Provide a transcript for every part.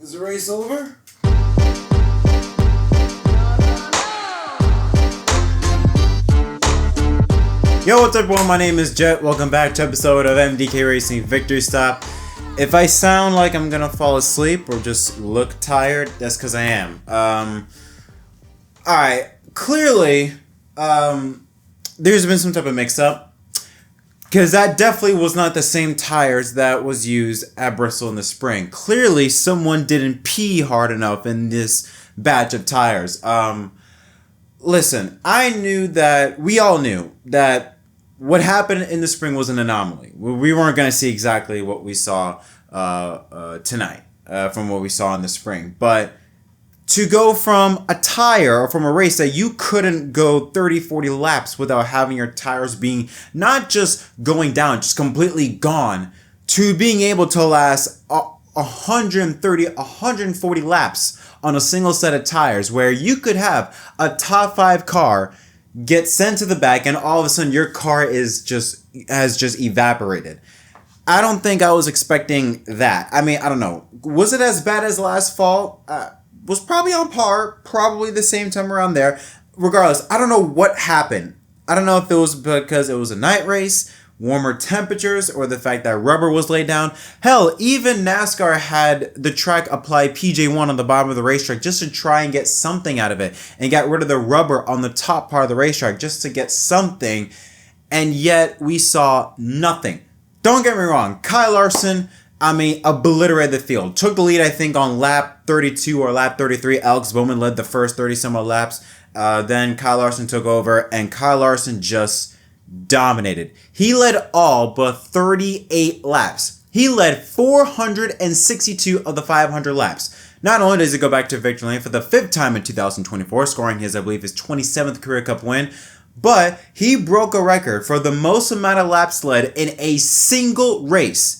Is the race over? Yo, what's up everyone? My name is Jet. Welcome back to episode of MDK Racing Victory Stop. If I sound like I'm gonna fall asleep or just look tired, that's because I am. Alright, clearly, there's been some type of mix-up. Because that definitely was not the same tires that was used at Bristol in the spring. Clearly, someone didn't pee hard enough in this batch of tires. Listen, we all knew that what happened in the spring was an anomaly. We weren't going to see exactly what we saw tonight from what we saw in the spring. But to go from a tire or from a race that you couldn't go 30, 40 laps without having your tires being not just going down, just completely gone, to being able to last 130, 140 laps on a single set of tires, where you could have a top 5 car get sent to the back and all of a sudden your car has just evaporated. I don't think I was expecting that. I mean, I don't know. Was it as bad as last fall? Was probably on par, probably the same time around there. Regardless, I don't know what happened. I don't know if it was because it was a night race, warmer temperatures, or the fact that rubber was laid down. Hell, even NASCAR had the track apply PJ1 on the bottom of the racetrack just to try and get something out of it and got rid of the rubber on the top part of the racetrack just to get something, and yet we saw nothing. Don't get me wrong, Kyle Larson, obliterated the field. Took the lead, I think, on lap 32 or lap 33. Alex Bowman led the first 30-some-odd laps. Then Kyle Larson took over, and Kyle Larson just dominated. He led all but 38 laps. He led 462 of the 500 laps. Not only does he go back to victory lane for the 5th time in 2024, scoring his 27th career cup win, but he broke a record for the most amount of laps led in a single race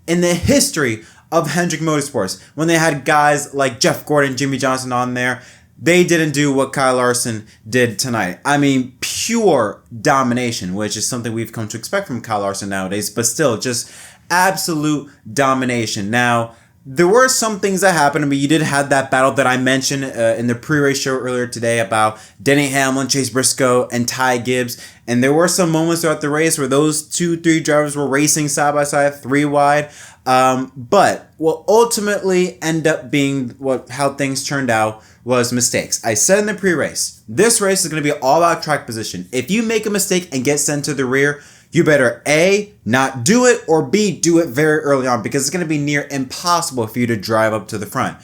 in the history of Hendrick Motorsports. When they had guys like Jeff Gordon, Jimmy Johnson on there, they didn't do what Kyle Larson did tonight. Pure domination, which is something we've come to expect from Kyle Larson nowadays, but still, just absolute domination. Now, there were some things that happened. You did have that battle that I mentioned in the pre-race show earlier today about Denny Hamlin, Chase Briscoe, and Ty Gibbs. And there were some moments throughout the race where those 2-3 drivers were racing side by side, 3 wide. But what ultimately ended up being how things turned out was mistakes. I said in the pre-race, this race is going to be all about track position. If you make a mistake and get sent to the rear, you better A, not do it, or B, do it very early on, because it's going to be near impossible for you to drive up to the front.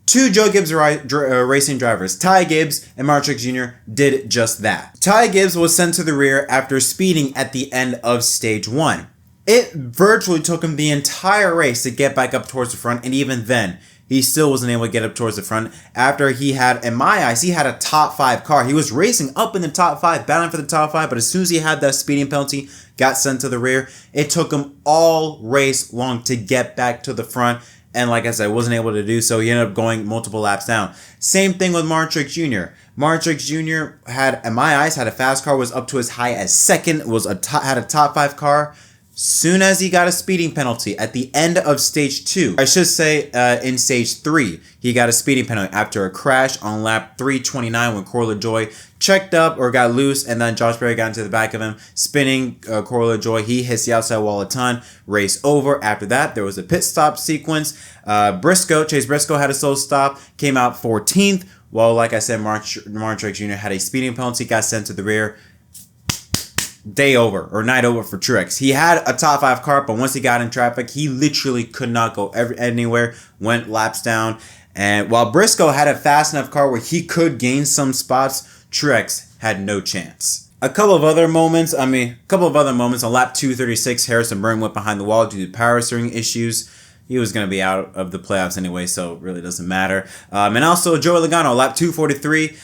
2 Joe Gibbs racing drivers, Ty Gibbs and Mark Truex Jr., did just that. Ty Gibbs was sent to the rear after speeding at the end of stage 1. It virtually took him the entire race to get back up towards the front, and even then, he still wasn't able to get up towards the front after he had, in my eyes, he had a top 5 car. He was racing up in the top 5, battling for the top 5, but as soon as he had that speeding penalty, got sent to the rear, it took him all race long to get back to the front, and like I said, wasn't able to do so. He ended up going multiple laps down. Same thing with Mark Truex Jr. Mark Truex Jr. had, in my eyes, had a fast car, was up to as high as second, had a top 5 car. Soon as he got a speeding penalty at the end of stage 2, I should say in stage 3, he got a speeding penalty after a crash on lap 329 when Corey LaJoie checked up or got loose, and then Josh Berry got into the back of him, spinning Corey LaJoie. He hits the outside wall a ton. Race over. After that, there was a pit stop sequence. Chase Briscoe had a slow stop, came out 14th. Well, like I said, Mark Truex Jr. had a speeding penalty, got sent to the rear. Day over, or night over for Truex. He had a top 5 car, but once he got in traffic, he literally could not go anywhere, went laps down. And while Briscoe had a fast enough car where he could gain some spots, Truex had no chance. A couple of other moments on lap 236, Harrison Burton went behind the wall due to power steering issues. He was going to be out of the playoffs anyway, so it really doesn't matter. And also, Joey Logano, lap 243,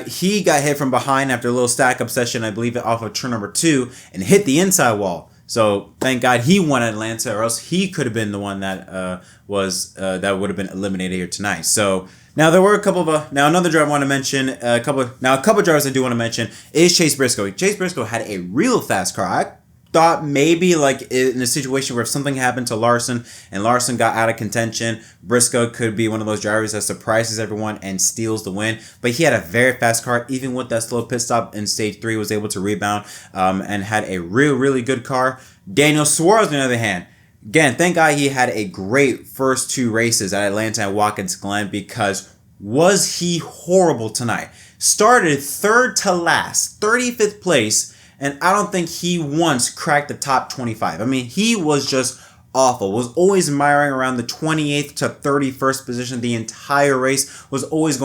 he got hit from behind after a little stack-up session, I believe, off of turn number 2, and hit the inside wall. So, thank God he won Atlanta, or else he could have been the one that that would have been eliminated here tonight. So, now there were a couple of another driver I want to mention. A couple of drivers I do want to mention is Chase Briscoe. Chase Briscoe had a real fast car. thought maybe like in a situation where if something happened to Larson and Larson got out of contention, Briscoe could be one of those drivers that surprises everyone and steals the win. But he had a very fast car. Even with that slow pit stop in stage 3, was able to rebound and had a really good car. Daniel Suarez, on the other hand, again, thank God he had a great first 2 races at Atlanta and Watkins Glen, because was he horrible tonight. Started 3rd to last, 35th place, and I don't think he once cracked the top 25. I mean, he was just awful. Was always miring around the 28th to 31st position the entire race. Was always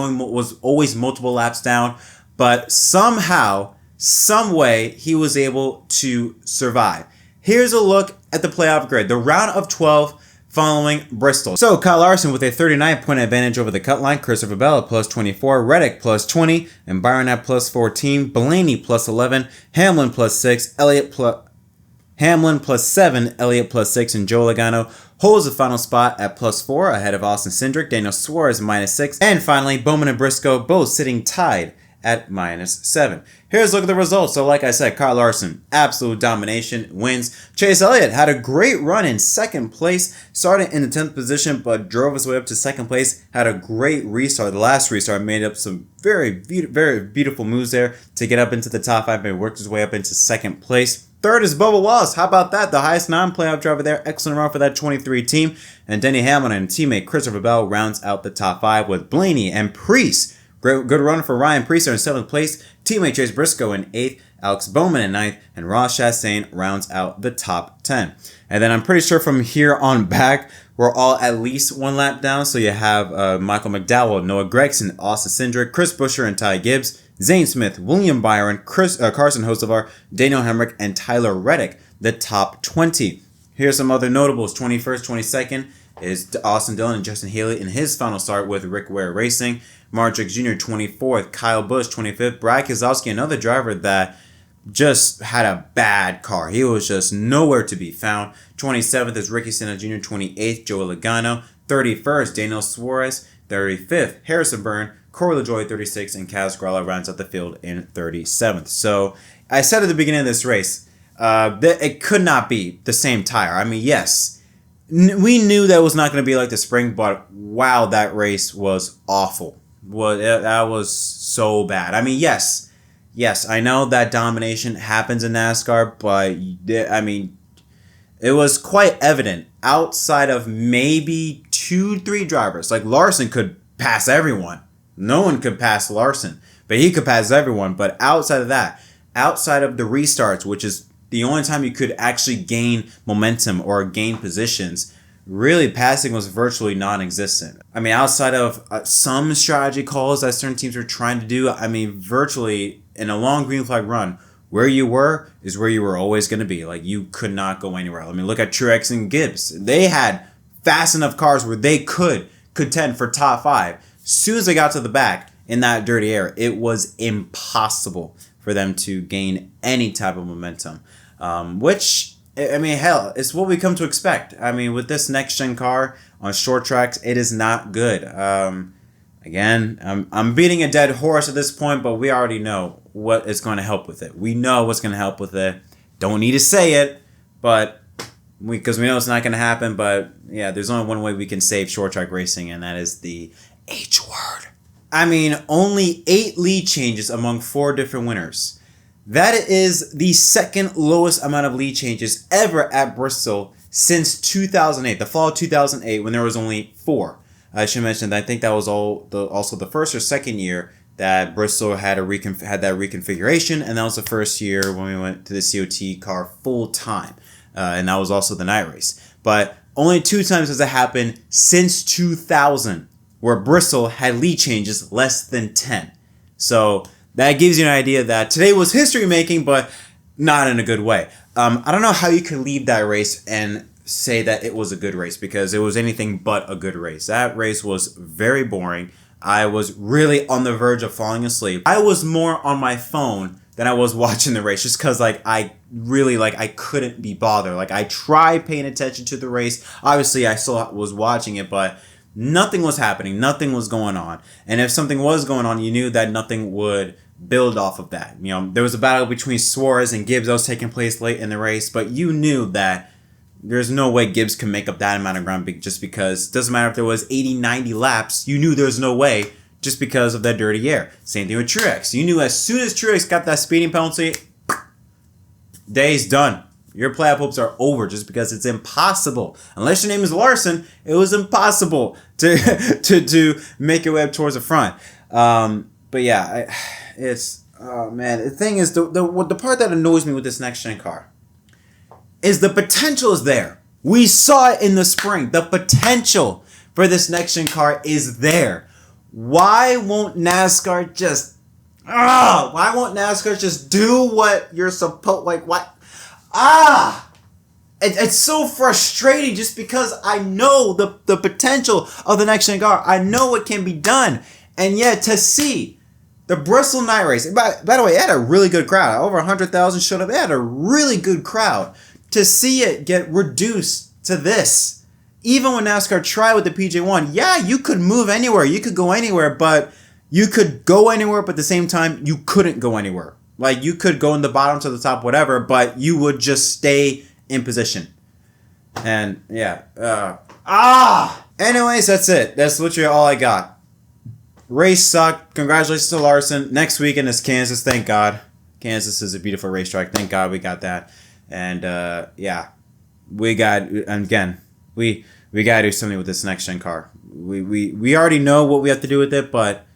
multiple laps down. But somehow, some way, he was able to survive. Here's a look at the playoff grid. The round of 12 following Bristol. So Kyle Larson with a 39-point advantage over the cut line. Christopher Bell at plus 24. Reddick plus 20. And Byron at plus 14. Blaney plus 11. Hamlin plus 6. Hamlin plus 7. Elliott plus 6. And Joe Logano holds the final spot at plus 4 ahead of Austin Cindric. Daniel Suarez minus 6. And finally, Bowman and Briscoe both sitting tied at minus 7. Here's a look at the results. So like I said, Kyle Larson, absolute domination, wins. Chase Elliott had a great run in 2nd place, started in the 10th position, but drove his way up to 2nd place, had a great restart. The last restart made up some very beautiful moves there to get up into the top 5 and worked his way up into 2nd place. 3rd is Bubba Wallace. How about that? The highest non-playoff driver there. Excellent run for that 23 team. And Denny Hamlin and teammate Christopher Bell rounds out the top 5 with Blaney and Preece. Good run for Ryan Preece in 7th place. Teammate Chase Briscoe in 8th. Alex Bowman in 9th. And Ross Chastain rounds out the top 10. And then I'm pretty sure from here on back, we're all at least 1 lap down. So you have Michael McDowell, Noah Gregson, Austin Cindric, Chris Buescher and Ty Gibbs, Zane Smith, William Byron, Carson Hocevar, Daniel Hemrick, and Tyler Reddick, the top 20. Here's some other notables. 21st, 22nd is Austin Dillon and Justin Haley in his final start with Rick Ware Racing. Martrick Jr. 24th, Kyle Busch 25th, Brad Keselowski, another driver that just had a bad car. He was just nowhere to be found. 27th is Ricky Stenhouse Jr. 28th, Joey Logano. 31st, Daniel Suarez. 35th, Harrison Byrne. Corey LaJoie 36th, and Kaz Grala rounds out the field in 37th. So I said at the beginning of this race that it could not be the same tire. I mean, yes, we knew that was not going to be like the spring, but wow, that race was awful. That was so bad. I mean, yes, I know that domination happens in NASCAR, but I mean, it was quite evident outside of maybe 2-3 drivers. Like Larson could pass everyone. No one could pass Larson, but he could pass everyone. But outside of that, outside of the restarts, which is the only time you could actually gain momentum or gain positions, really passing was virtually non-existent. I mean, outside of some strategy calls that certain teams were trying to do, I mean, virtually in a long green flag run, where you were is where you were always going to be. Like, you could not go anywhere. I mean, look at Truex and Gibbs. They had fast enough cars where they could contend for top 5. As soon as they got to the back in that dirty air, it was impossible for them to gain any type of momentum, which, I mean, hell, it's what we come to expect. I mean, with this next-gen car on short tracks, it is not good. Again, I'm beating a dead horse at this point, but we already know what is going to help with it. We know what's going to help with it. Don't need to say it, but because we know it's not going to happen. But yeah, there's only one way we can save short track racing, and that is the H word. I mean, only 8 lead changes among 4 different winners. That is the second lowest amount of lead changes ever at Bristol since 2008, the fall of 2008, when there was only 4. I should mention that I think that was also the first or second year that Bristol had that reconfiguration, and that was the first year when we went to the COT car full time, and that was also the night race. But only 2 times has it happened since 2000, where Bristol had lead changes less than 10. So that gives you an idea that today was history making, but not in a good way. I don't know how you could leave that race and say that it was a good race, because it was anything but a good race. That race was very boring. I was really on the verge of falling asleep. I was more on my phone than I was watching the race, just because I couldn't be bothered. Like, I tried paying attention to the race. Obviously, I still was watching it, but nothing was happening. Nothing was going on. And if something was going on, you knew that nothing would build off of that. You know, there was a battle between Suarez and Gibbs that was taking place late in the race, but you knew that there's no way Gibbs can make up that amount of ground just because it doesn't matter if there was 80, 90 laps. You knew there's no way just because of that dirty air. Same thing with Truex. You knew as soon as Truex got that speeding penalty, day's done. Your playoff hopes are over just because it's impossible. Unless your name is Larson, it was impossible to make your way up towards the front. But yeah, oh man. The thing is, the part that annoys me with this next gen car is the potential is there. We saw it in the spring. The potential for this next gen car is there. Why won't NASCAR just do what you're supposed, like, what? It's so frustrating just because I know the potential of the next gen car. I know it can be done. And yet to see the Bristol night race, by the way, it had a really good crowd. Over 100,000 showed up. It had a really good crowd. To see it get reduced to this, even when NASCAR tried with the PJ1, yeah, you could move anywhere. You could go anywhere, but you could go anywhere, but at the same time, you couldn't go anywhere. Like, you could go in the bottom to the top, whatever, but you would just stay in position. And, yeah. Anyways, that's it. That's literally all I got. Race sucked. Congratulations to Larson. Next weekend is Kansas, thank God. Kansas is a beautiful racetrack. Thank God we got that. And, yeah. We got to do something with this next-gen car. We already know what we have to do with it, but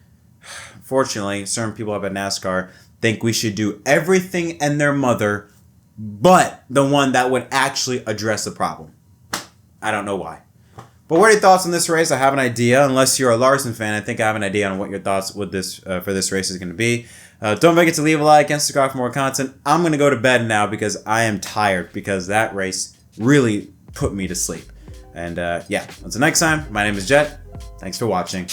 fortunately, certain people up at NASCAR think we should do everything and their mother but the one that would actually address the problem. I don't know why. But what are your thoughts on this race? I have an idea. Unless you're a Larson fan, I think I have an idea on what your thoughts with this for this race is going to be. Don't forget to leave a like and subscribe for more content. I'm going to go to bed now because I am tired because that race really put me to sleep. And yeah, until next time, my name is Jet. Thanks for watching.